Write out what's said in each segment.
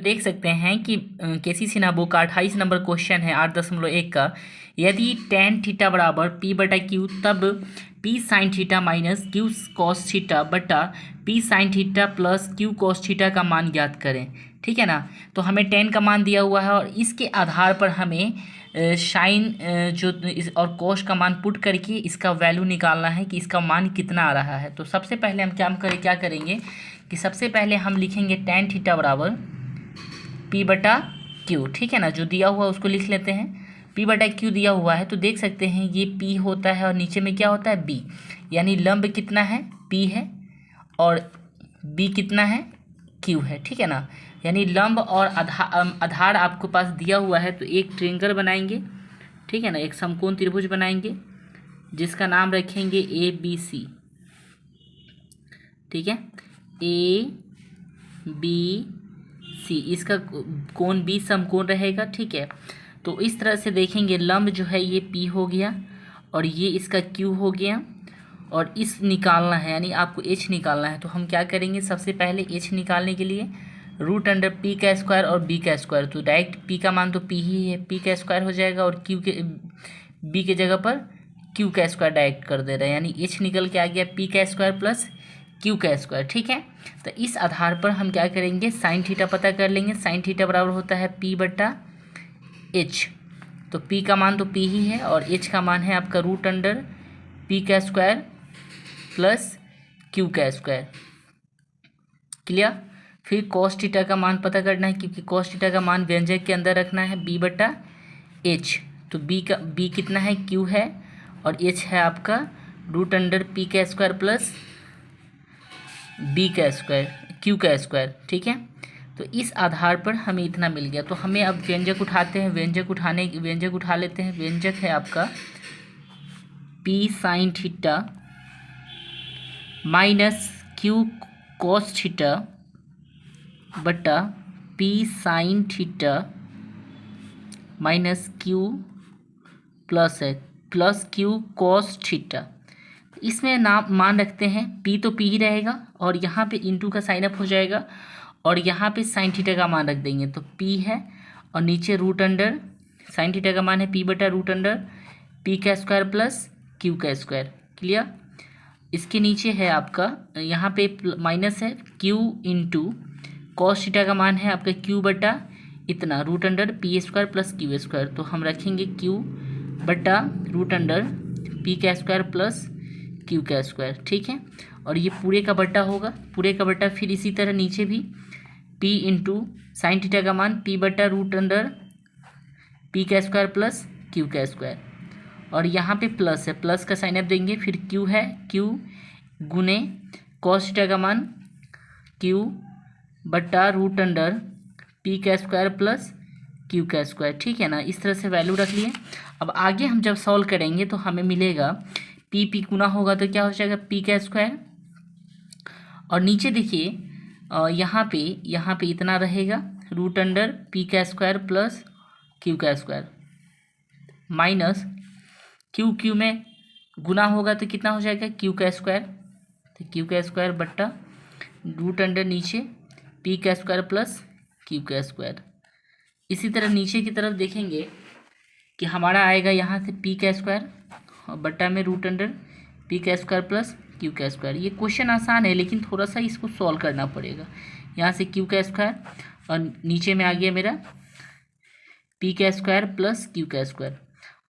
देख सकते हैं कि केसी सिन्हा बुक का 28 नंबर क्वेश्चन है 8.1 का। यदि tan थीटा बराबर p बटा क्यू तब p sine theta minus Q cos theta बटा p sine theta plus Q cos theta का मान ज्ञात करें। ठीक है ना। तो हमें tan का मान दिया हुआ है और इसके आधार पर हमें साइन और कॉस का मान पुट करके इसका वैल्यू निकालना है कि इसका मान कितना आ रहा है। तो सबसे पहले हम क्या करेंगे कि सबसे पहले हम लिखेंगे tan थीटा बराबर p बटा क्यू। ठीक है ना, जो दिया हुआ उसको लिख लेते हैं। p बटा क्यू दिया हुआ है तो देख सकते हैं ये p होता है और नीचे में क्या होता है b, यानी लंब कितना है p है और b कितना है q है। ठीक है ना, यानी लंब और आधार आपको पास दिया हुआ है तो एक ट्रायंगल बनाएंगे। ठीक है ना, एक समकोण त्रिभुज बनाएंगे जिसका नाम रखेंगे ABC। ठीक है, ABC, इसका कोण B समकोण रहेगा। ठीक है, तो इस तरह से देखेंगे लंब जो है ये P हो गया और ये इसका Q हो गया और इस निकालना है यानी आपको H निकालना है। तो हम क्या करेंगे, सबसे पहले H निकालने के लिए रूट अंडर P का स्क्वायर और B का स्क्वायर, तो डायरेक्ट P का मान तो P ही है, P का स्क्वायर हो जाएगा और B के जगह पर Q का स्क्वायर डायरेक्ट कर दे रहे हैं, यानी H निकल के आ गया P का स्क्वायर प्लस Q का स्क्वायर। ठीक है, तो इस आधार पर हम क्या करेंगे, साइन थीटा पता कर लेंगे। साइन थीटा बराबर होता है P बटा H, तो P का मान तो P ही है और H का मान है आपका रूट अंडर P का स्क्वायर प्लस Q का स्क्वायर। क्लियर। फिर कॉस थीटा का मान पता करना है क्योंकि कॉस थीटा का मान व्यंजक के अंदर रखना है B बटा H, तो B कितना है Q है और H है आपका रूट अंडर P का स्क्वायर प्लस B का स्क्वायर Q का स्क्वायर। ठीक है, तो इस आधार पर हमें इतना मिल गया। तो हमें अब व्यंजक उठाते हैं, व्यंजक उठा लेते हैं। व्यंजक है आपका P sine theta minus Q cos theta बटा P sine theta minus Q plus Q cos theta. इसमें नाम मान रखते हैं, P तो P ही रहेगा और यहाँ पे इंटू का साइन अप हो जाएगा और यहाँ पे साइन थीटा का मान रख देंगे तो P है और नीचे रूट अंडर साइन थीटा का मान है P बटा रूट अंडर P का स्क्वायर प्लस Q का स्क्वायर। क्लियर। इसके नीचे है आपका यहाँ पे माइनस है Q इंटू कॉस थीटा का मान है आपका Q बटा इतना root under P square plus Q square, तो हम रखेंगे Q बटा रूट अंडर P का स्क्वायर प्लस Q का स्क्वायर। ठीक है, और ये पूरे का बट्टा होगा, पूरे का बट्टा। फिर इसी तरह नीचे भी P इंटू साइन थीटा का मान P बटा रूट अंडर P का स्क्वायर प्लस Q का स्क्वायर और यहाँ पे प्लस है, प्लस का साइन अप देंगे। फिर Q है Q गुने कॉस थीटा का मान Q बटा रूट अंडर P का स्क्वायर प्लस Q का स्क्वायर। ठीक है ना, इस तरह से वैल्यू रख लिए। अब आगे हम जब सॉल्व करेंगे तो हमें मिलेगा P गुना होगा तो क्या हो जाएगा P का स्क्वायर और नीचे देखिए यहाँ पे इतना रहेगा रूट अंडर P का स्क्वायर प्लस Q का स्क्वायर माइनस Q में गुना होगा तो कितना हो जाएगा Q का स्क्वायर, तो Q का स्क्वायर बट्टा रूट अंडर नीचे P का स्क्वायर प्लस Q का स्क्वायर। इसी तरह नीचे की तरफ देखेंगे कि हमारा आएगा यहाँ से P का स्क्वायर और बट्टा में रूट अंडर P का स्क्वायर प्लस Q का स्क्वायर। ये क्वेश्चन आसान है लेकिन थोड़ा सा इसको सॉल्व करना पड़ेगा। यहाँ से Q का स्क्वायर और नीचे में आ गया मेरा P का स्क्वायर प्लस Q का स्क्वायर।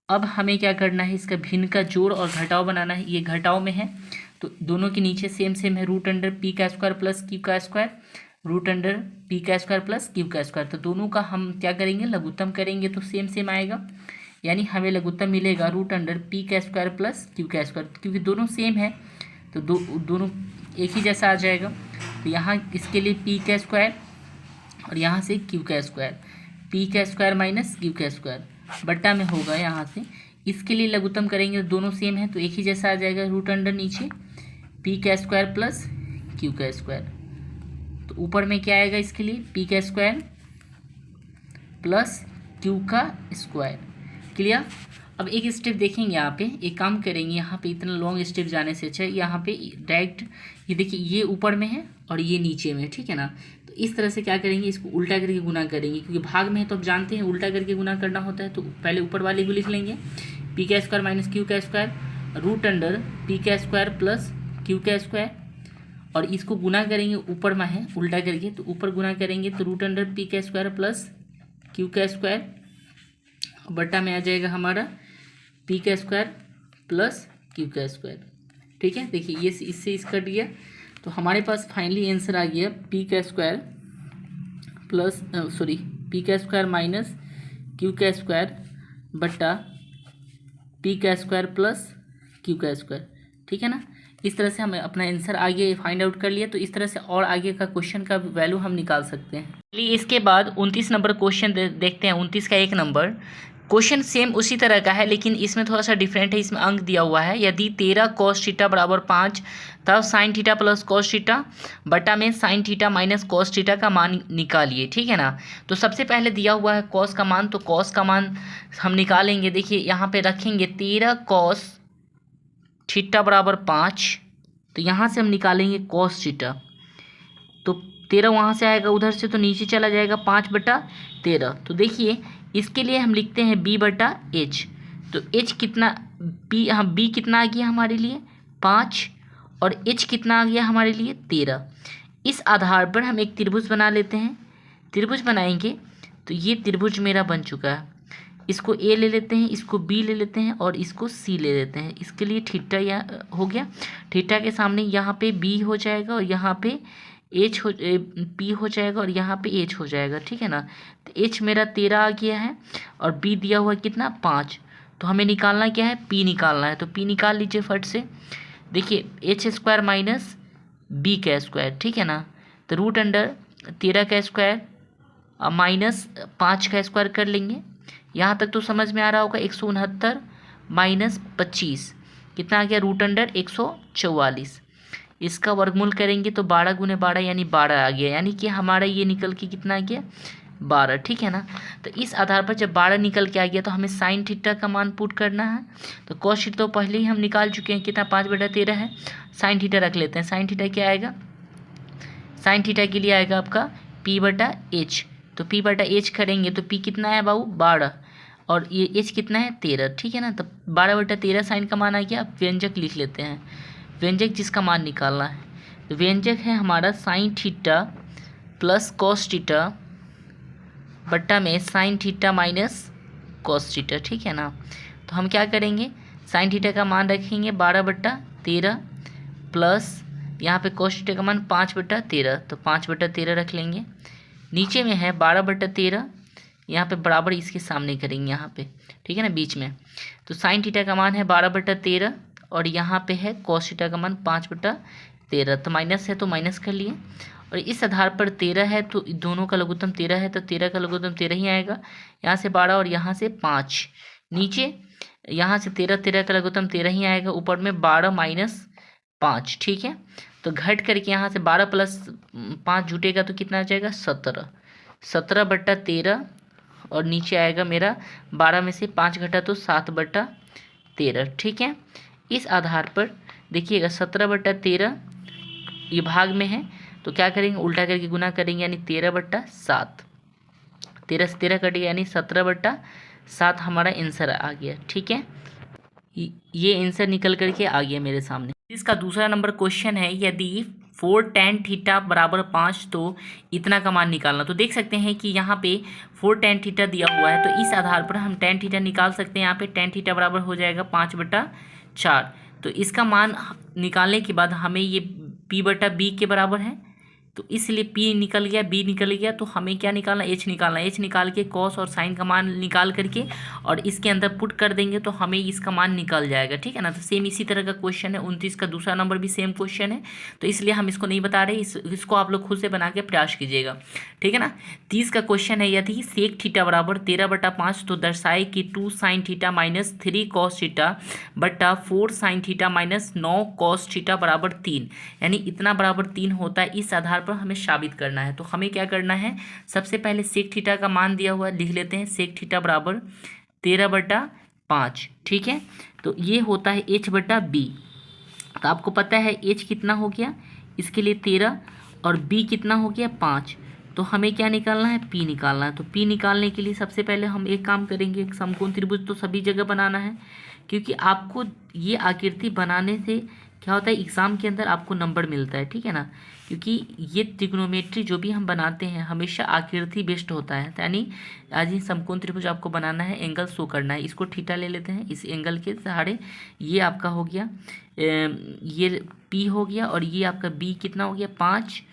अब हमें क्या करना है, इसका भिन्न का जोड़ और घटाव बनाना है। ये घटाव में है तो दोनों के नीचे सेम है, रूट अंडर P का स्क्वायर प्लस Q का स्क्वायर, रूट अंडर P का स्क्वायर प्लस Q का स्क्वायर। तो दोनों का हम क्या करेंगे, लघुत्तम करेंगे तो सेम आएगा, यानी हमें लघुत्तम मिलेगा रूट अंडर P का स्क्वायर प्लस Q का स्क्वायर। क्योंकि दोनों सेम है तो दोनों एक ही जैसा आ जाएगा। तो यहाँ इसके लिए P का स्क्वायर और यहाँ से Q का स्क्वायर, P का स्क्वायर माइनस Q का स्क्वायर बट्टा में होगा यहाँ से। इसके लिए लघुत्तम करेंगे तो दोनों सेम है तो एक ही जैसा आ जाएगा, रूट अंडर नीचे P का स्क्वायर प्लस Q का स्क्वायर। तो ऊपर में क्या आएगा, इसके लिए P का स्क्वायर प्लस Q का स्क्वायर। क्लियर। अब एक स्टेप देखेंगे, यहाँ पे एक काम करेंगे, यहाँ पे इतना लॉन्ग स्टेप जाने से अच्छा यहाँ पे डायरेक्ट ये देखिए ये ऊपर में है और ये नीचे में, ठीक है ना। तो तो इस तरह से क्या करेंगे, इसको उल्टा करके गुना करेंगे, क्योंकि भाग में है तो आप जानते हैं उल्टा करके गुना करना होता है। तो पहले ऊपर वाले को लिख लेंगे, पी का स्क्वायर माइनस क्यू का स्क्वायर रूट अंडर पी का स्क्वायर प्लस क्यू का स्क्वायर, और इसको गुना करेंगे ऊपर में है उल्टा करके, तो ऊपर गुना करेंगे तो रूट अंडर पी का स्क्वायर प्लस क्यू का स्क्वायर बट्टा में आ जाएगा हमारा पी का स्क्वायर प्लस क्यू का स्क्वायर। ठीक है, देखिए ये इससे इस कट गया, तो हमारे पास फाइनली आंसर आ गया पी का स्क्वायर प्लस पी का स्क्वायर माइनस क्यू का स्क्वायर बट्टा पी का स्क्वायर प्लस क्यू का स्क्वायर। ठीक है ना, इस तरह से हमें अपना आंसर आगे फाइंड आउट कर लिया। तो इस तरह से और आगे का क्वेश्चन का वैल्यू हम निकाल सकते हैं। चलिए इसके बाद 29 नंबर क्वेश्चन देखते हैं। 29 का 1 नंबर क्वेश्चन सेम उसी तरह का है, लेकिन इसमें थोड़ा सा डिफरेंट है। इसमें अंक दिया हुआ है, यदि 13 cos थीटा बराबर 5 तब sin theta plus cos theta बटा में sin theta minus cos theta का मान निकालिए। ठीक है ना, तो सबसे पहले दिया हुआ है cos का मान, तो cos का मान हम निकालेंगे। देखिए यहाँ पे रखेंगे 13 cos थीटा बराबर 5, तो यहाँ से हम निकालेंगे cos थीटा, तो 13 वहाँ से आएगा उधर से, तो नीचे चला जाएगा 5/13। तो देखिए इसके लिए हम लिखते हैं b/h, तो h कितना b, हाँ b कितना आ गया हमारे लिए 5, और h कितना आ गया हमारे लिए 13। इस आधार पर हम एक त्रिभुज बना लेते हैं। त्रिभुज बनाएंगे तो ये त्रिभुज मेरा बन चुका है। इसको a ले लेते हैं, इसको b ले लेते हैं और इसको c ले लेते हैं। इसके लिए थीटा या हो गया, थीटा के सामने यहाँ पे b हो जाएगा और यहाँ पे p हो जाएगा और यहाँ पे h हो जाएगा। ठीक है ना, तो h मेरा 13 आ गया है और b दिया हुआ कितना 5, तो हमें निकालना क्या है, p निकालना है। तो p निकाल लीजिए फट से। देखिए h स्क्वायर माइनस b का स्क्वायर, ठीक है ना, तो रूट अंडर 13 का स्क्वायर माइनस 5 का स्क्वायर कर लेंगे। यहाँ तक तो समझ में आ रहा होगा। 169 माइनस 25 कितना आ गया, रूट अंडर 144। इसका वर्गमूल करेंगे तो 12 गुने 12 यानी 12 आ गया, यानी कि हमारा ये निकल के कितना आ गया 12। ठीक है ना, तो इस आधार पर जब 12 निकल के आ गया तो हमें साइन थीटा का मान पुट करना है। तो कॉस थीटा तो पहले ही हम निकाल चुके हैं, कितना 5/13 है। साइन थीटा रख लेते हैं। साइन थीटा क्या आएगा, साइन थीटा के लिए आएगा आपका p/h, तो p/h करेंगे तो p कितना है बाबू 12 और ये h कितना है 13। ठीक है ना, तो 12/13 साइन का मान आ गया। अब व्यंजक लिख लेते हैं, व्यंजक जिसका मान निकालना है। तो व्यंजक है हमारा sine theta plus cos theta बट्टा में sine theta minus cos theta. ठीक है ना, तो हम क्या करेंगे, साइन थीटा का मान रखेंगे 12/13 प्लस यहाँ पे कॉस थीटा का मान 5/13, तो 5/13 रख लेंगे। नीचे में है 12/13, यहाँ पे बराबर इसके सामने करेंगे यहाँ पे, ठीक है ना, बीच में। तो साइन थीटा का मान है 12/13 और यहाँ पे है कॉस थीटा का मान 5/13, तो माइनस है तो माइनस कर लिए। और इस आधार पर 13 है तो दोनों का लघुत्तम 13 है, तो 13 का लघुत्तम 13 ही आएगा। यहाँ से 12 और यहाँ से 5, नीचे यहाँ से 13 का लघुत्तम 13 ही आएगा, ऊपर में 12 माइनस 5। ठीक है, तो घट करके यहाँ से 12 प्लस 5 जुटेगा तो कितना आ जाएगा 17, 17/13 और नीचे आएगा मेरा 12 में से 5 घटा तो 7/13। ठीक है, इस आधार पर देखिएगा 17/13 ये भाग में है, तो क्या करेंगे उल्टा करके गुना करेंगे, यानी 13/7, 13 से 13 कटेगा यानी 17/7 हमारा आंसर आ गया। ठीक है, ये आंसर निकल करके आ गया मेरे सामने। इसका दूसरा नंबर क्वेश्चन है, यदि 4 tan थीटा बराबर 5 तो इतना का मान निकालना। तो देख सकते हैं कि यहाँ पे 4 tan थीटा दिया हुआ है, तो इस आधार पर हम tan थीटा निकाल सकते हैं। यहाँ पे tan थीटा बराबर हो जाएगा 5/4, तो इसका मान निकालने के बाद हमें ये p/b के बराबर है, तो इसलिए p निकल गया, b निकल गया, तो हमें क्या निकालना, h निकालना। h निकाल के cos और sin का मान निकाल करके और इसके अंदर पुट कर देंगे तो हमें इसका मान निकल जाएगा। ठीक है ना, तो सेम इसी तरह का क्वेश्चन है। 29 का दूसरा नंबर भी सेम क्वेश्चन है, तो इसलिए हम इसको नहीं बता रहे, इसको आप लोग खुद से बना के प्रयास कीजिएगा। ठीक है ना, 30 का क्वेश्चन है, यदि सेक थीटा बराबर 13/5 तो दर्शाए कि 2 sin theta minus 3 cos theta बट्टा 4 sin theta minus 9 cos theta बराबर 3, यानी इतना बराबर 3 होता है। इस आधार पर हमें साबित करना है। तो हमें क्या करना है, सबसे पहले सेक थीटा का मान दिया हुआ लिख लेते हैं, सेक थीटा बराबर 13/5। ठीक है, तो ये होता है h/b। तो आपको पता है h कितना हो गया, इसके लिए 13 और बी कितना हो गया 5। तो हमें क्या निकालना है, पी निकालना है। तो पी निकालने के लिए सबसे पहले हम एक काम करेंगे, समकोण त्रिभुज तो सभी जगह बनाना है, क्योंकि आपको ये आकृति बनाने से क्या होता है, एग्ज़ाम के अंदर आपको नंबर मिलता है, ठीक है ना। क्योंकि ये ट्रिग्नोमेट्री जो भी हम बनाते हैं हमेशा आकृति बेस्ड होता है, यानी आज ये समकोण त्रिभुज आपको बनाना है, एंगल शो करना है। इसको थीटा ले लेते हैं, इस एंगल के सहारे ये आपका हो गया, ये पी हो गया, और ये आपका बी कितना हो गया 5,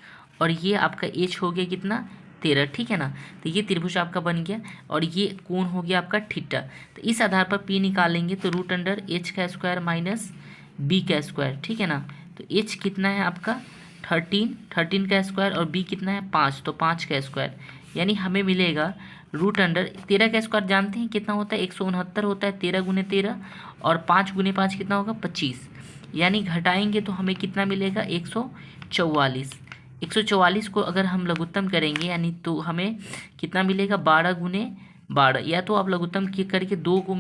और ये आपका एच हो गया कितना 13, ठीक है ना। तो ये त्रिभुज आपका बन गया, और ये कोण हो गया आपका थीटा। तो इस आधार पर पी निकालेंगे तो रूट अंडर एच का स्क्वायर माइनस बी का स्क्वायर, ठीक है ना। तो एच कितना है आपका 13 का स्क्वायर, और बी कितना है 5, तो 5 का स्क्वायर, यानी हमें मिलेगा रूट अंडर 13 का स्क्वायर जानते हैं कितना होता है 169 होता है, 13 गुने 13, और 5 गुने 5 कितना होगा 25, यानी घटाएंगे तो हमें कितना मिलेगा 144। 144 को अगर हम लघुत्तम करेंगे यानी तो हमें कितना मिलेगा 12 गुने 12, या तो आप लघुत्तम करके दो को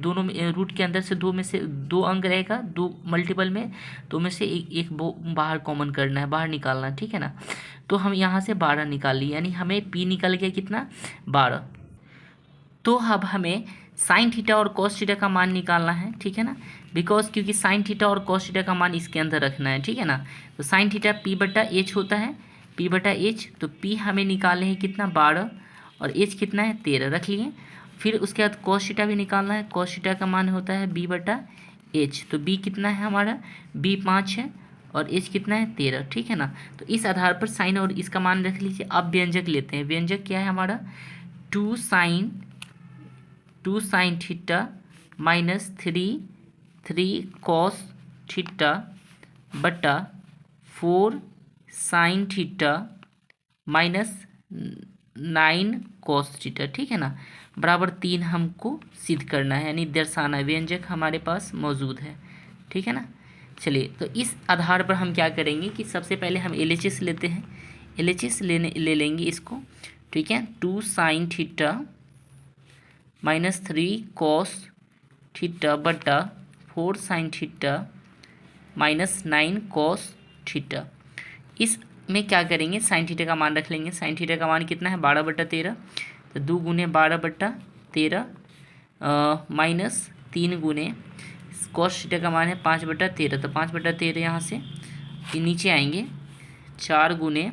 दोनों में रूट के अंदर से में से दो अंक रहेगा, दो मल्टीपल में, तो में से एक बाहर कॉमन करना है, बाहर निकालना है, ठीक है ना। तो हम यहाँ से 12 निकाल लिए, यानी हमें पी निकल गया कितना 12। तो अब हमें साइन थीटा और कॉस थीटा का मान निकालना है, ठीक है ना, बिकॉज क्योंकि साइन थीटा और कॉस थीटा का मान इसके अंदर रखना है, ठीक है ना। तो साइन थीटा पी बटा एच होता है, पी बटा एच, तो पी हमें निकाले हैं कितना 12, और एच कितना है 13 रख लिए। फिर उसके बाद कॉस थीटा भी निकालना है, कॉस थीटा का मान होता है बी बटा एच, तो बी कितना है हमारा बी 5 है, और एच कितना है 13, ठीक है ना। तो इस आधार पर साइन और इसका मान रख लीजिए। अब व्यंजक लेते हैं, व्यंजक क्या है हमारा 2 sine theta minus 3 cos theta बटा 4 sine theta minus 9 cos theta, ठीक है ना, बराबर 3 हमको सिद्ध करना है, यानी दर्शाना है। व्यंजक हमारे पास मौजूद है, ठीक है ना। चलिए, तो इस आधार पर हम क्या करेंगे कि सबसे पहले हम LHS लेते हैं, LHS ले लेंगे इसको, ठीक है। 2 sine theta minus 3 cos theta बटा 4 sine theta minus 9 cos theta. इसमें क्या करेंगे, साइन थीटा का मान रख लेंगे। साइन थीटा का मान कितना है 12/13, तो 2 गुने 12/13 माइनस 3 गुने कॉस थीटा का मान है 5/13, तो 5/13 यहाँ से नीचे आएंगे, 4 गुने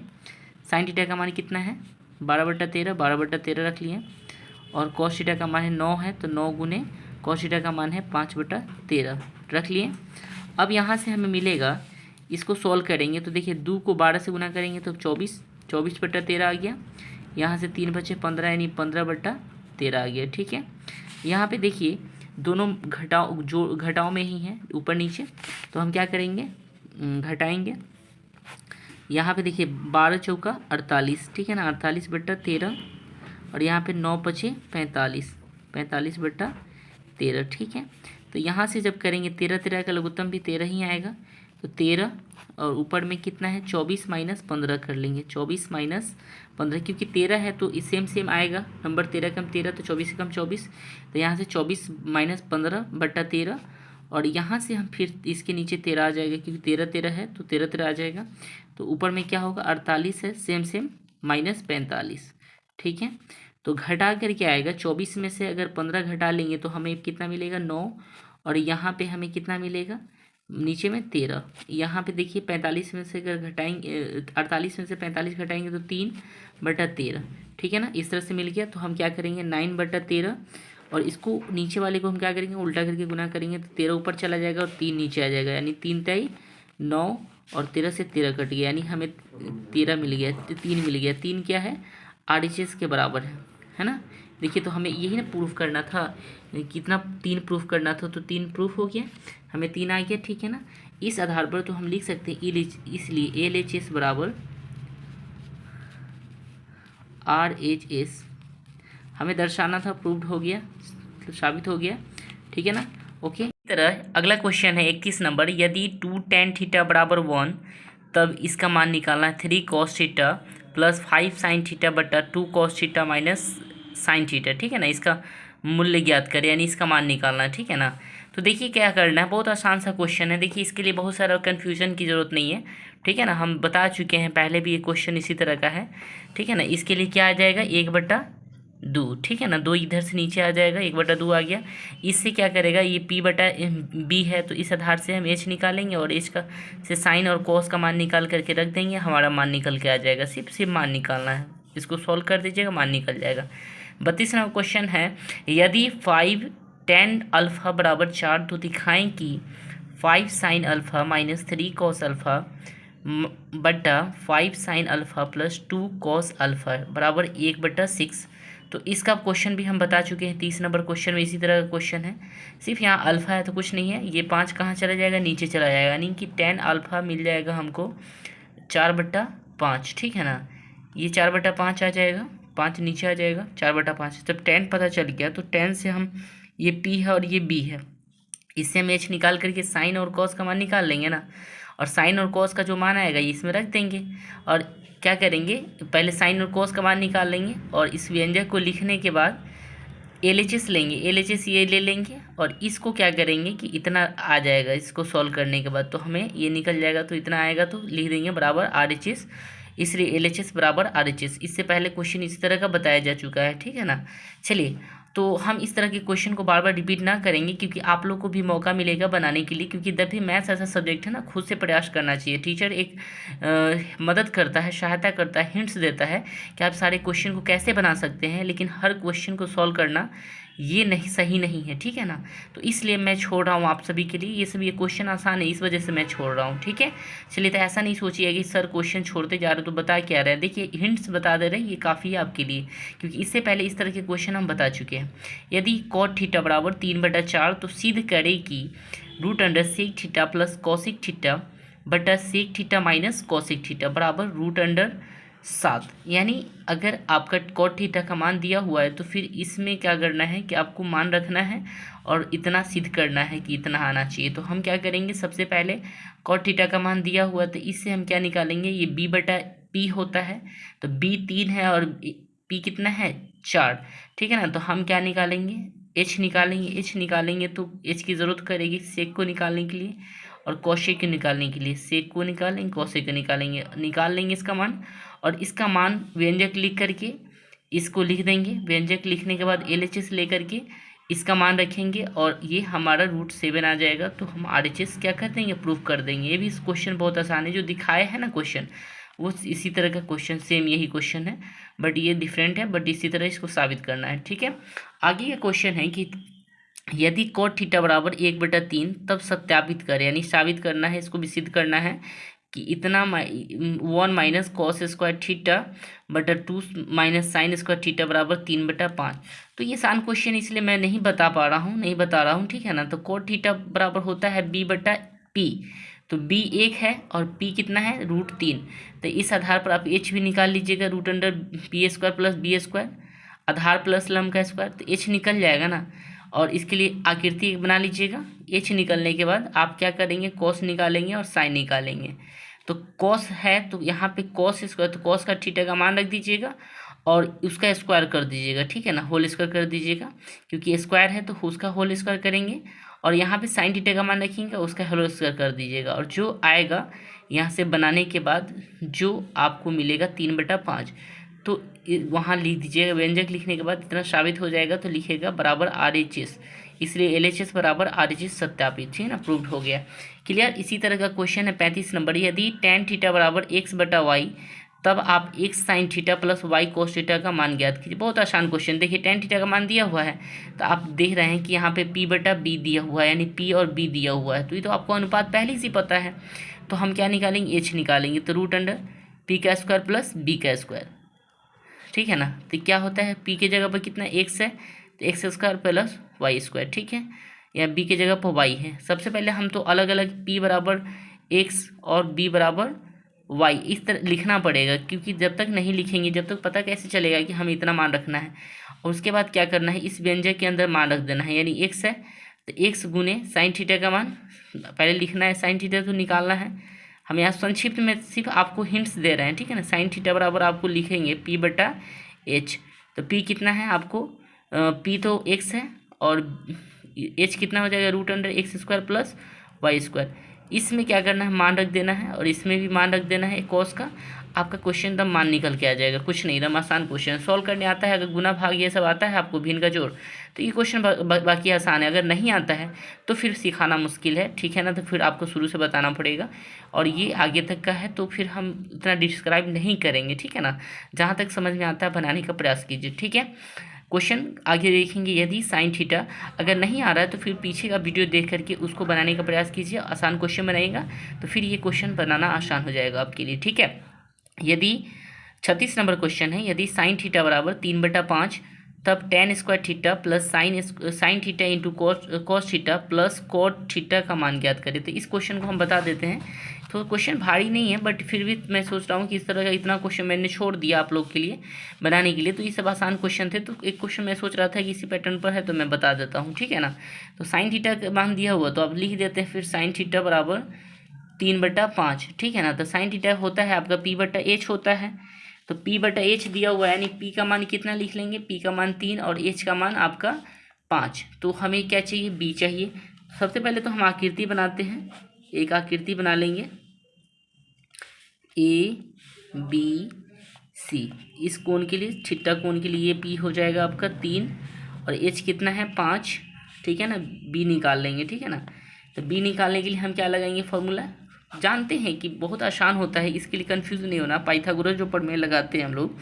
साइन थीटा का मान कितना है 12/13 रख लिए, और कॉस थीटा का मान है 9 है, तो 9 गुने कॉस थीटा का मान है 5/13 रख लिए। अब यहाँ से हमें मिलेगा, इसको सॉल्व करेंगे तो देखिए 2 को 12 से गुना करेंगे तो 24/13 आ गया, यहाँ से 3 बचे 15, यानी 15/13 आ गया, ठीक है। यहाँ पे देखिए दोनों घटाओ में ही हैं, ऊपर नीचे, तो हम क्या करेंगे घटाएंगे। यहाँ पे देखिए 12 चौका 48, ठीक है ना, 48/13, और यहाँ पे 9 बचे 45/13, ठीक है। तो यहाँ से जब करेंगे 13 का लघुत्तम भी 13 ही आएगा, तो 13 और ऊपर में कितना है 24 माइनस 15 कर लेंगे, 24 माइनस 15, क्योंकि 13 है तो सेम आएगा, नंबर 13 कम 13 तो 24 से कम 24, तो यहाँ से 24 माइनस 15/13, और यहाँ से हम फिर इसके नीचे 13 आ जाएगा, क्योंकि 13 है तो 13 आ जाएगा। तो ऊपर में क्या होगा 48 है, सेम माइनस 45, ठीक है। तो घटा करके आएगा, 24 में से अगर 15 घटा लेंगे तो हमें कितना मिलेगा 9, और यहाँ पे हमें कितना मिलेगा नीचे में 13। यहाँ पे देखिए 45 में से अगर घटाएंगे 48 में से 45 घटाएंगे तो 3/13, ठीक है ना, इस तरह से मिल गया। तो हम क्या करेंगे 9/13, और इसको नीचे वाले को हम क्या करेंगे उल्टा करके गुना करेंगे, तो 13 ऊपर चला जाएगा और 3 नीचे आ जाएगा, यानी 3 × 9, और 13 से 13 कट गया, यानी हमें 13 मिल गया, 3 मिल गया। 3 क्या है RHS के बराबर है ना। देखिए तो हमें यही ना प्रूफ करना था, कितना 3 प्रूफ करना था, तो 3 प्रूफ हो गया, हमें 3 आ गया, ठीक है ना। इस आधार पर तो हम लिख सकते हैं इसलिए LHS बराबर RHS हमें दर्शाना था, प्रूव्ड हो गया, साबित हो गया, ठीक है ना। ओके, इस तरह अगला क्वेश्चन है 31 नंबर, यदि 2 tan थीटा बराबर 1 तब इसका मान निकालना है 3 cos theta plus 5 sin theta बटा 2 cos theta minus sine theta, ठीक है ना। इसका मूल्य ज्ञात करें, यानी इसका मान निकालना है, ठीक है ना। तो देखिए क्या करना है, बहुत आसान सा क्वेश्चन है। देखिए इसके लिए बहुत सारा कन्फ्यूजन की ज़रूरत नहीं है, ठीक है ना। हम बता चुके हैं पहले भी, ये क्वेश्चन इसी तरह का है, ठीक है ना। इसके लिए क्या आ जाएगा, 1/2, ठीक है ना। 2 इधर से नीचे आ जाएगा, 1/2 आ गया। इससे क्या करेगा, ये P/B है, तो इस आधार से हम H निकालेंगे और H का से साइन और कॉस का मान निकाल करके रख देंगे, हमारा मान निकल के आ जाएगा। सिर्फ मान निकालना है, इसको सॉल्व कर दीजिएगा, मान निकल जाएगा। 32वां क्वेश्चन है, यदि 5 tan अल्फ़ा बराबर 4 तो दिखाएं कि 5 sin alpha minus 3 cos alpha बटा 5 sin alpha plus 2 cos alpha बराबर 1/6। तो इसका क्वेश्चन भी हम बता चुके हैं, 30 नंबर क्वेश्चन में इसी तरह का क्वेश्चन है। सिर्फ यहाँ अल्फ़ा है तो कुछ नहीं है, ये 5 कहाँ चला जाएगा, नीचे चला जाएगा, यानी कि tan अल्फ़ा मिल जाएगा हमको 4/5, ठीक है ना। ये 4/5 आ जाएगा, 5 नीचे आ जाएगा, 4/5। जब tan पता चल गया तो tan से हम, ये P है और ये B है, इससे हम H निकाल करके साइन और कॉस का मान निकाल लेंगे ना। और साइन और कॉस का जो मान आएगा ये इसमें रख देंगे, और क्या करेंगे, पहले साइन और कॉस का मान निकाल लेंगे, और इस व्यंजक को लिखने के बाद LHS लेंगे, LHS ये ले लेंगे, और इसको क्या करेंगे कि इतना आ जाएगा, इसको सॉल्व करने के बाद तो हमें ये निकल जाएगा, तो इतना आएगा तो लिख देंगे बराबर RHS, इसलिए LHS बराबर RHS। इससे पहले क्वेश्चन इसी तरह का बताया जा चुका है, ठीक है ना। चलिए, तो हम इस तरह के क्वेश्चन को बार बार रिपीट ना करेंगे, क्योंकि आप लोग को भी मौका मिलेगा बनाने के लिए, क्योंकि जब भी मैथ्स ऐसा सब्जेक्ट है ना, खुद से प्रयास करना चाहिए। टीचर एक मदद करता है, सहायता करता है, हिंट्स देता है कि आप सारे क्वेश्चन को कैसे बना सकते हैं, लेकिन हर क्वेश्चन को सॉल्व करना ये नहीं, सही नहीं है, ठीक है ना। तो इसलिए मैं छोड़ रहा हूँ आप सभी के लिए, ये क्वेश्चन आसान है, इस वजह से मैं छोड़ रहा हूँ, ठीक है। चलिए, तो ऐसा नहीं सोचिएगा कि सर क्वेश्चन छोड़ते जा रहे तो बता क्या रहे हैं। देखिए हिंट्स बता दे रहे हैं, ये काफ़ी है आपके लिए, क्योंकि इससे पहले इस तरह के क्वेश्चन हम बता चुके हैं। यदि cot थीटा बराबर 3/4 तो सिद्ध करे कि √sec theta plus cosec theta बटा sec theta minus cosec theta बराबर √7। यानी अगर आपका cot थीटा का मान दिया हुआ है तो फिर इसमें क्या करना है कि आपको मान रखना है और इतना सिद्ध करना है कि इतना आना चाहिए। तो हम क्या करेंगे, सबसे पहले cot थीटा का मान दिया हुआ है तो इससे हम क्या निकालेंगे, ये B/P होता है, तो B 3 है और P कितना है 4, ठीक है ना। तो हम क्या निकालेंगे, H निकालेंगे। H निकालेंगे तो H की ज़रूरत करेगी सेक को निकालने के लिए और कौशिक को निकालने के लिए। सेक को निकालेंगे, कौशिक को निकालेंगे, निकाल लेंगे इसका मान, और इसका मान व्यंजक लिख करके इसको लिख देंगे। व्यंजक लिखने के बाद LHS ले करके इसका मान रखेंगे और ये हमारा √7 आ जाएगा। तो हम RHS क्या कर देंगे, प्रूफ कर देंगे। ये भी इस क्वेश्चन बहुत आसान है, जो दिखाया है ना क्वेश्चन वो इसी तरह का क्वेश्चन, सेम यही क्वेश्चन है, बट ये डिफरेंट है, बट इसी तरह इसको साबित करना है, ठीक है। आगे का क्वेश्चन है कि यदि cot थीटा बराबर 1/3 तब सत्यापित करें, यानी साबित करना है, इसको भी सिद्ध करना है कि इतना 1 माइनस कॉस स्क्वायर थीटा बटा 2 माइनस साइन स्क्वायर थीटा बराबर 3/5। तो ये आसान क्वेश्चन इसलिए मैं नहीं बता रहा हूँ, ठीक है ना। तो cot थीटा बराबर होता है B/P, तो B 1 है और P कितना है √3। तो इस आधार पर आप H भी निकाल लीजिएगा, √P² प्लस B², आधार प्लस लम्ब का स्क्वायर, तो H निकल जाएगा ना। और इसके लिए आकृति बना लीजिएगा। H निकलने के बाद आप क्या करेंगे, कॉस निकालेंगे और साइन निकालेंगे। तो कॉस है तो यहाँ पे कॉस स्क्वायर, तो कॉस का थीटा का मान रख दीजिएगा और उसका स्क्वायर कर दीजिएगा, ठीक है ना, होल स्क्वायर कर दीजिएगा, क्योंकि स्क्वायर है तो उसका होल स्क्वायर करेंगे। और यहाँ पे साइन थीटा का मान रखेंगे, उसका होल स्क्वायर कर दीजिएगा, और जो आएगा यहाँ से बनाने के बाद जो आपको मिलेगा 3/5, तो वहाँ लिख दीजिएगा। व्यंजक लिखने के बाद इतना साबित हो जाएगा तो लिखेगा बराबर RHS, इसलिए LHS बराबर RHS सत्यापित, ठीक है ना, प्रूव्ड हो गया। क्लियर। इसी तरह का क्वेश्चन है 35 नंबर, यदि tan थीटा बराबर x/y तब आप x sine theta plus y cos theta का मान ज्ञात कीजिए। बहुत आसान क्वेश्चन। देखिए tan थीटा का मान दिया हुआ है, तो आप देख रहे हैं कि यहाँ पे P/B दिया हुआ है, यानी P और B दिया हुआ है, तो ये तो आपको अनुपात पहले से पता है। तो हम क्या निकालेंगे, H निकालेंगे, तो √P² प्लस B², ठीक है ना। तो क्या होता है, P के जगह पर कितना x है, तो x² प्लस y², ठीक है, या B के जगह पर y है। सबसे पहले हम तो अलग अलग P बराबर x और B बराबर y इस तरह लिखना पड़ेगा, क्योंकि जब तक नहीं लिखेंगे जब तक पता कैसे चलेगा कि हमें इतना मान रखना है। और उसके बाद क्या करना है, इस व्यंजक के अंदर मान रख देना है, यानी x है तो x गुने साइन थीटा का मान पहले लिखना है, साइन थीटा तो निकालना है। हम यहाँ संक्षिप्त में सिर्फ आपको हिंट्स दे रहे हैं, ठीक है ना। साइन थीटा बराबर आपको लिखेंगे P/H, तो P कितना है आपको, P तो x है और एच कितना हो जाएगा √x² प्लस y²। इसमें क्या करना है, मान रख देना है, और इसमें भी मान रख देना है कॉस का। आपका क्वेश्चन एकदम मान निकल के आ जाएगा, कुछ नहीं, एकदम आसान क्वेश्चन। सॉल्व करने आता है, अगर गुना भाग ये सब आता है आपको, भिन्न का जोड़, तो ये क्वेश्चन बाकी आसान है। अगर नहीं आता है तो फिर सिखाना मुश्किल है, ठीक है ना, तो फिर आपको शुरू से बताना पड़ेगा। और ये आगे तक का है तो फिर हम इतना डिस्क्राइब नहीं करेंगे, ठीक है ना। जहाँ तक समझ में आता है बनाने का प्रयास कीजिए, ठीक है। क्वेश्चन आगे देखेंगे। यदि साइन थीटा अगर नहीं आ रहा है तो फिर पीछे का वीडियो देख करके उसको बनाने का प्रयास कीजिए, आसान क्वेश्चन बनाएगा तो फिर ये क्वेश्चन बनाना आसान हो जाएगा आपके लिए, ठीक है। यदि 36 नंबर क्वेश्चन है, यदि साइन थीटा बराबर 3/5 तब tan² theta plus sine theta into cos theta plus cot theta का मान ज्ञात करें। तो इस क्वेश्चन को हम बता देते हैं। तो क्वेश्चन भारी नहीं है, बट फिर भी मैं सोच रहा हूँ कि इस तरह का इतना क्वेश्चन मैंने छोड़ दिया आप लोग के लिए बनाने के लिए, तो ये सब आसान क्वेश्चन थे। तो एक क्वेश्चन मैं सोच रहा था कि इसी पैटर्न पर है तो मैं बता देता हूँ, ठीक है ना। तो साइन थीटा का मान दिया हुआ तो आप लिख देते हैं फिर साइन थीटा बराबर 3/5, ठीक है ना। तो साइन थीटा होता है आपका p/h होता है, तो p/h दिया हुआ है, यानी p का मान कितना लिख लेंगे, p का मान 3 और h का मान आपका 5। तो हमें क्या चाहिए, b चाहिए। सबसे पहले तो हम आकृति बनाते हैं, एक आकृति बना लेंगे ABC। इस कोण के लिए, थीटा कोण के लिए ये p हो जाएगा आपका 3 और h कितना है 5, ठीक है ना। b निकाल लेंगे, ठीक है ना। तो b निकालने के लिए हम क्या लगाएंगे, फॉर्मूला जानते हैं कि बहुत आसान होता है, इसके लिए कंफ्यूज नहीं होना। पाइथागोरस जो प्रमेय लगाते हैं हम लोग,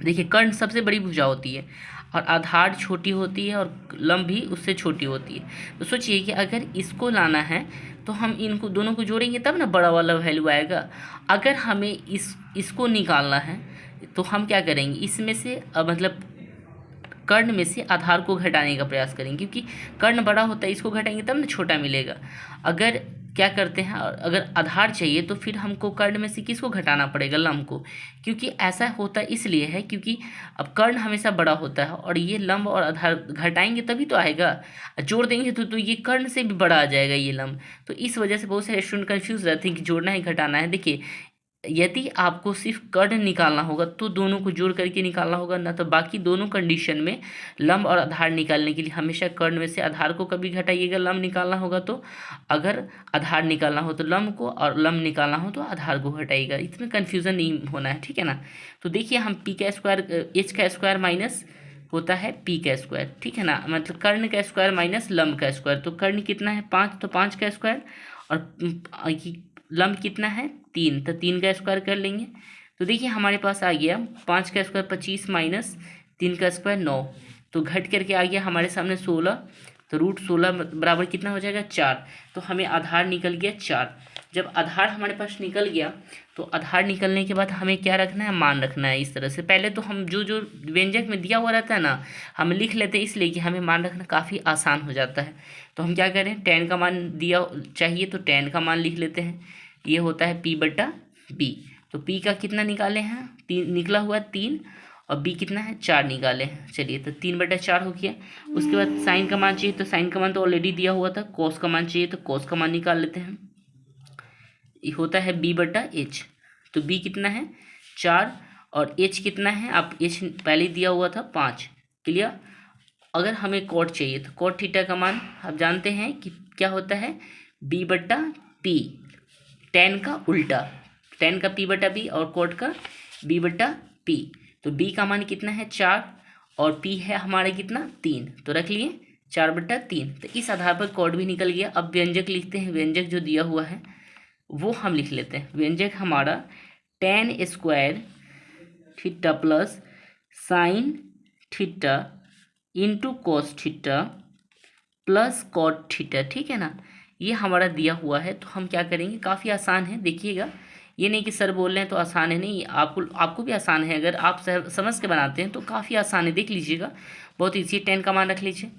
देखिए कर्ण सबसे बड़ी भुजा होती है और आधार छोटी होती है और लंब भी उससे छोटी होती है। तो सोचिए कि अगर इसको लाना है तो हम इनको दोनों को जोड़ेंगे तब ना बड़ा वाला वैल्यू आएगा। अगर हमें इसको निकालना है तो हम क्या करेंगे, इसमें से मतलब कर्ण में से आधार को घटाने का प्रयास करेंगे, क्योंकि कर्ण बड़ा होता है, इसको घटाएंगे तब ना छोटा मिलेगा। अगर क्या करते हैं, अगर आधार चाहिए तो फिर हमको कर्ण में से किसको घटाना पड़ेगा, लंब को, क्योंकि ऐसा होता इसलिए है क्योंकि अब कर्ण हमेशा बड़ा होता है और ये लंब और आधार घटाएंगे तभी तो आएगा, जोड़ देंगे तो ये कर्ण से भी बड़ा आ जाएगा ये लंब। तो इस वजह से बहुत सारे स्टूडेंट कन्फ्यूज रहते हैं कि जोड़ना है घटाना है। देखिए यदि आपको सिर्फ कर्ण निकालना होगा तो दोनों को जोड़ करके निकालना होगा ना, तो बाकी दोनों कंडीशन में लंब और आधार निकालने के लिए हमेशा कर्ण में से आधार को कभी घटाइएगा, लंब निकालना होगा तो, अगर आधार निकालना हो तो लंब को और लंब निकालना हो तो आधार को घटाइएगा। इसमें कन्फ्यूज़न नहीं होना है, ठीक है ना। तो देखिए हम h का स्क्वायर माइनस होता है p का स्क्वायर, ठीक है ना, मतलब कर्ण का स्क्वायर माइनस लंब का स्क्वायर। तो कर्ण कितना है 5, तो 5 का स्क्वायर, और लंब कितना है 3, तो 3 का स्क्वायर कर लेंगे। तो देखिए हमारे पास आ गया 5 का स्क्वायर 25 माइनस 3 का स्क्वायर 9, तो घट करके आ गया हमारे सामने 16। तो √16 बराबर कितना हो जाएगा 4। तो हमें आधार निकल गया 4। जब आधार हमारे पास निकल गया तो आधार निकलने के बाद हमें क्या रखना है, मान रखना है। इस तरह से पहले तो हम जो जो व्यंजक में दिया हुआ रहता है ना हम लिख लेते हैं, इसलिए कि हमें मान रखना काफ़ी आसान हो जाता है। तो हम क्या करें, tan का मान दिया चाहिए तो tan का मान लिख लेते हैं, ये होता है p/b। तो p का कितना निकाले हैं, 3 निकला हुआ 3, और b कितना है 4 निकाले हैं। चलिए तो 3/4 हो गया। उसके बाद साइन का मान चाहिए तो साइन का मान तो ऑलरेडी दिया हुआ था, कॉस का मान चाहिए तो कॉस का मान निकाल लेते हैं, ये होता है b/h। तो b कितना है 4 और h कितना है, आप h पहले दिया हुआ था 5, क्लियर। अगर हमें कॉट चाहिए तो कॉट थीटा का मान आप जानते हैं कि क्या होता है b/p, tan का उल्टा, tan का p/b और कॉट का b/p। तो b का मान कितना है 4 और p है हमारे कितना 3, तो रख लिए 4/3। तो इस आधार पर कॉट भी निकल गया। अब व्यंजक लिखते हैं, व्यंजक जो दिया हुआ है वो हम लिख लेते हैं। व्यंजक हमारा tan² theta plus sine theta into cos theta plus cot theta, ठीक है ना, ये हमारा दिया हुआ है। तो हम क्या करेंगे, काफ़ी आसान है, देखिएगा, ये नहीं कि सर बोल रहे हैं तो आसान है, नहीं, आपको भी आसान है। अगर आप समझ के बनाते हैं तो काफ़ी आसान है, देख लीजिएगा, बहुत ईजी। tan का मान रख लीजिए,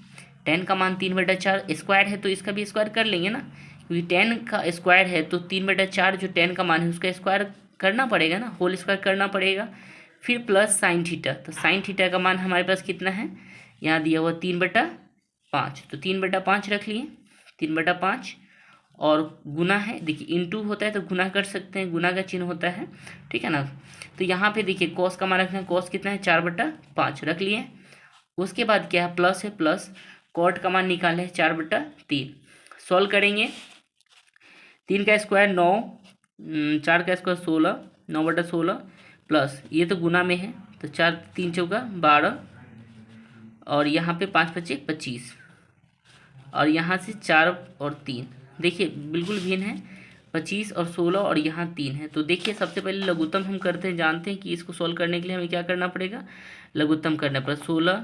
tan का मान 3/4, स्क्वायर है तो इसका भी स्क्वायर कर लेंगे ना, क्योंकि tan का स्क्वायर है तो 3/4 जो tan का मान है उसका स्क्वायर करना पड़ेगा ना, होल स्क्वायर करना पड़ेगा। फिर प्लस साइन थीटा, तो साइन थीटा का मान हमारे पास कितना है, यहाँ दिया हुआ 3/5, तो 3/5 रख लिए, 3/5, और गुना है, देखिए इंटू होता है तो गुना कर सकते हैं, गुना का चिन्ह होता है, ठीक है ना। तो यहाँ पे देखिए कॉस का मान रखना है, कॉस कितना है 4/5 रख लिए। उसके बाद क्या है, प्लस है, प्लस कॉट का मान निकाले 4/3। सॉल्व करेंगे। 3 का स्क्वायर 9, 4 का स्क्वायर 16, 9/16 प्लस ये तो गुना में है तो 4 3 चौका 12 और यहाँ पे 5 5 25 और यहाँ से 4 और 3 देखिए बिल्कुल भिन्न है। 25 और 16 और यहाँ 3 है। तो देखिए सबसे पहले लघुत्तम हम करते हैं, जानते हैं कि इसको सॉल्व करने के लिए हमें क्या करना पड़ेगा, लघुत्तम करना पड़ेगा। 16,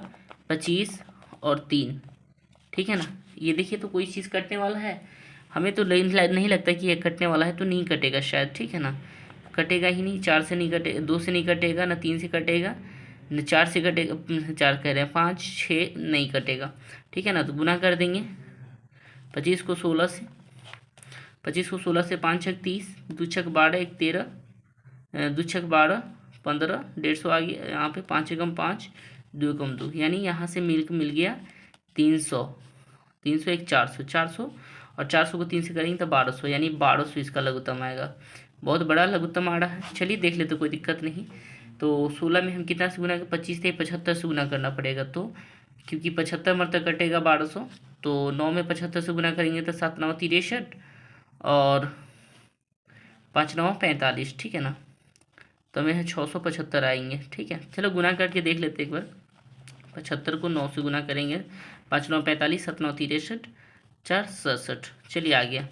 25 और 3, ठीक है ना। ये देखिए तो कोई चीज़ कटने वाला है, हमें तो नहीं लगता कि ये कटने वाला है, तो नहीं कटेगा शायद, ठीक है ना। कटेगा ही नहीं, 4 से नहीं कटेगा, 2 से नहीं कटेगा, ना 3 से कटेगा, न 4 से कटेगा, 4 कह रहे हैं, 5 6 नहीं कटेगा, ठीक है ना। तो गुना कर देंगे 25 को 16 से, 25 को 16 से 5 छक 30, 2 छक 12, 1 13, 2 छक 12 15, 150 आ गया यहाँ पे, 5 एकम 5, 2 एकम 2, यानी यहाँ से मिल गया 300, 300 एक 400, 400 और 400 को 3 से करेंगे तो 1200, यानी 1200 इसका लघुत्तम आएगा। बहुत बड़ा लघुत्तम आ रहा है। चलिए देख लेते, कोई दिक्कत नहीं। तो 16 में हम कितना से गुना, 25 से 75 से गुना करना पड़ेगा, तो क्योंकि 75 मरतब कटेगा 1200, तो 9 में 75 से गुना करेंगे तो 7 9 63 और 5 9 45, ठीक है ना। तो हमें 675 आएंगे, ठीक है। चलो गुना करके देख लेते एक बार। 75 को 9 से गुना करेंगे, 5 9 45, 7 9 63, 4 67, चलिए आ गया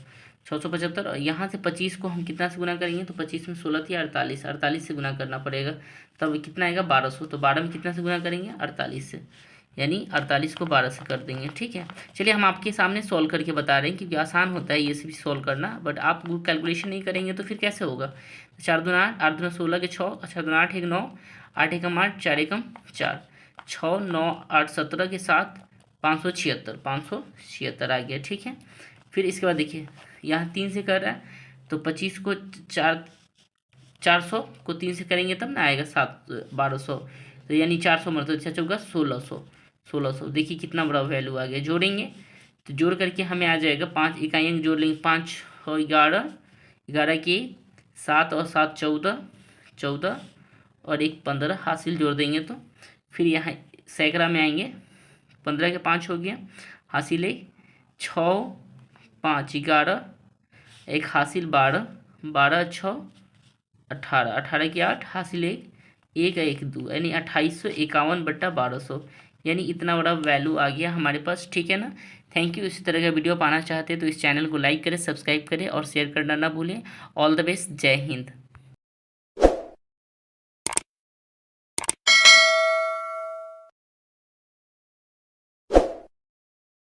675। और यहाँ से 25 को हम कितना से गुना करेंगे, तो 25 में 16 थी 48, 48 से गुना करना पड़ेगा, तब कितना आएगा 1200। तो 12 में कितना से गुना करेंगे, 48 से, यानी 48 को 12 से कर देंगे, ठीक है। चलिए हम आपके सामने सॉल्व करके बता रहे हैं, क्योंकि आसान होता है ये भी सॉल्व करना, बट आप कैलकुलेशन नहीं करेंगे तो फिर कैसे होगा। 4 दूना 8, 8 दूना 16 के 6, 4 दूना 8 एक 9, 8 एकम 8, 4 एकम 4, 6 9 8 17 के 7, 576, 576 आ गया, ठीक है। फिर इसके बाद देखिए यहाँ 3 से कर रहा है, तो 25 को 400 को 3 से करेंगे तब ना आएगा 1200, तो यानी 400 मतलब 6 चौका 1600, 1600 देखिए कितना बड़ा वैल्यू आ गया। जोड़ेंगे तो जोड़ करके हमें आ जाएगा 5 इकाइयाँ जोड़ लेंगे, 5 और 11, 11 के 7 और 7 14, 14 और 1 15 हासिल जोड़ देंगे तो फिर यहाँ सैकड़ा में आएंगे, 15 के 5 हो गया, हासिल 1, 6 5 11, एक हासिल 12, 12 6 18, 18 के 8 हासिल 1, 1 1 2, यानी 2851/1200, यानी इतना बड़ा वैल्यू आ गया हमारे पास, ठीक है ना। Thank you. इसी तरह का वीडियो पाना चाहते हैं तो इस चैनल को लाइक करें, सब्सक्राइब करें और शेयर करना ना भूलें। ऑल द बेस्ट, जय हिंद।